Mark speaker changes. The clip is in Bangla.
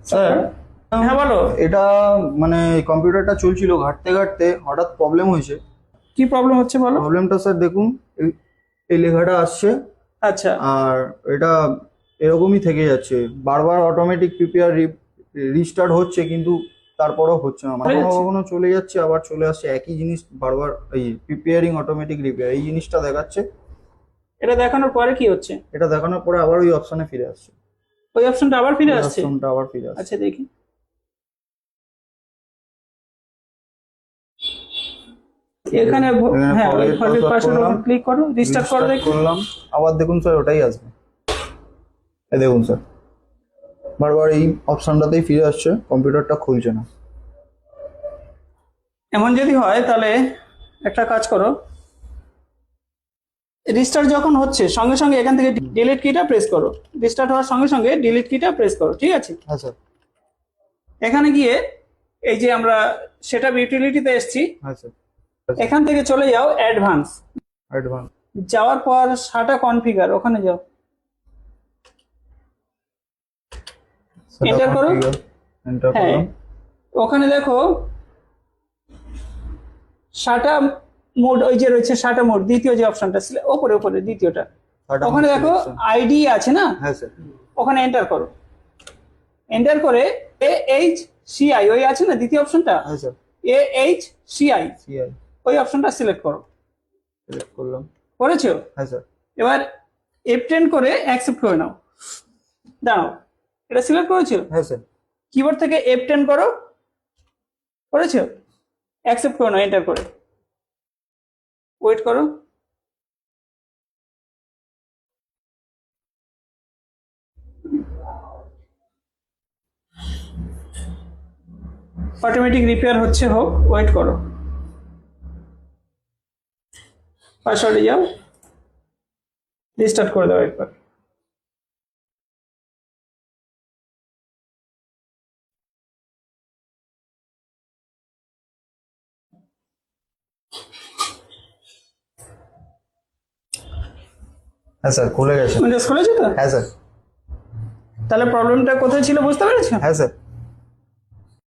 Speaker 1: স্যার
Speaker 2: হ্যাঁ বলো।
Speaker 1: এটা মানে কম্পিউটারটা চলছিল, ঘাঁটতে ঘাঁটতে হঠাৎ প্রবলেম হয়েছে।
Speaker 2: কি প্রবলেম হচ্ছে বলো।
Speaker 1: প্রবলেমটা স্যার দেখুন, এই লেখাটা আসছে
Speaker 2: আচ্ছা
Speaker 1: আর এটা এরকমই থেকে যাচ্ছে, বারবার অটোমেটিক পিপিআর রিস্টার্ট হচ্ছে কিন্তু তারপরেও হচ্ছে না, মানে
Speaker 2: হয়ে
Speaker 1: কখনো
Speaker 2: যাচ্ছে।
Speaker 1: কখনো চলে যাচ্ছে আবার চলে আসছে, একই জিনিস বারবার। এই প্রিপেয়ারিং অটোমেটিক রিপেয়ার এই জিনিসটা দেখাচ্ছে।
Speaker 2: এটা দেখানোর পরে কি হচ্ছে?
Speaker 1: এটা দেখানোর পরে আবার ওই অপশনে ফিরে আসছে,
Speaker 2: ওই অপশনটা আবার ফিরে
Speaker 1: ওই
Speaker 2: আসছে।
Speaker 1: অপশনটা আবার ফিরে আসছে।
Speaker 2: আচ্ছা দেখি। এখানে হ্যাঁ ওই ফরগেট পাসওয়ার্ড উপর ক্লিক করো, রিস্টার্ট করো দেখি।
Speaker 1: করলাম, আবার দেখুন স্যার ওটাই আসবে। এই দেখুন স্যার, বারবার এই অপশনটাতেই ফিরে আসছে, কম্পিউটারটা খুলছে না।
Speaker 2: এমন যদি হয় তাহলে একটা কাজ করো, রিস্টার্ট যখন হচ্ছে সঙ্গে সঙ্গে এখান থেকে ডিলিট কিটা প্রেস করো। রিস্টার্ট হওয়ার সঙ্গে সঙ্গে ডিলিট কিটা প্রেস করো, ঠিক আছে?
Speaker 1: হ্যাঁ স্যার।
Speaker 2: এখানে গিয়ে এই যে আমরা সেটআপ ইউটিলিটিতে এসেছি,
Speaker 1: হ্যাঁ স্যার।
Speaker 2: এখান থেকে চলে যাও অ্যাডভান্স।
Speaker 1: অ্যাডভান্স।
Speaker 2: যাওয়ার পর সাটা কনফিগার, ওখানে যাও, এন্টার করো।
Speaker 1: এন্টার
Speaker 2: হ্যাঁ
Speaker 1: করলাম।
Speaker 2: ওখানে দেখো সাটা মোড, ওই যে রয়েছে সাটা মোড, দ্বিতীয় যে অপশনটা ছিল ওপরে ওপরে দ্বিতীয়টা,
Speaker 1: SATA
Speaker 2: ওখানে
Speaker 1: mode
Speaker 2: দেখো
Speaker 1: selection।
Speaker 2: আইডি আছে না,
Speaker 1: হ্যাঁ স্যার।
Speaker 2: ওখানে এন্টার করো। এন্টার করে AHCI ওই আছে না দ্বিতীয় অপশনটা,
Speaker 1: হ্যাঁ স্যার।
Speaker 2: AHCI
Speaker 1: সিআই
Speaker 2: ওই অপশনটা সিলেক্ট করো।
Speaker 1: সিলেক্ট করলাম।
Speaker 2: করেছো?
Speaker 1: হ্যাঁ স্যার।
Speaker 2: এবার F10 করে অ্যাকসেপ্ট করে নাও। দাঁড়াও, এটা সিলেক্ট করেছো?
Speaker 1: হ্যাঁ স্যার।
Speaker 2: কিবোর্ড থেকে F10 করো, করেছো? অ্যাকসেপ্ট করে নাও এন্টার করে, ওয়েট করো। অটোমেটিক রিপেয়ার হচ্ছে, হোক, ওয়েট করো। পাসওয়ার্ডে যাও, রিস্টার্ট করে দাও একবার।
Speaker 1: হ্যাঁ স্যার খুলে গেছে।
Speaker 2: উইন্ডোজ খুলেছো তো?
Speaker 1: হ্যাঁ স্যার।
Speaker 2: তাহলে প্রবলেমটা কোথায় ছিল বুঝতে পেরেছো?
Speaker 1: হ্যাঁ স্যার।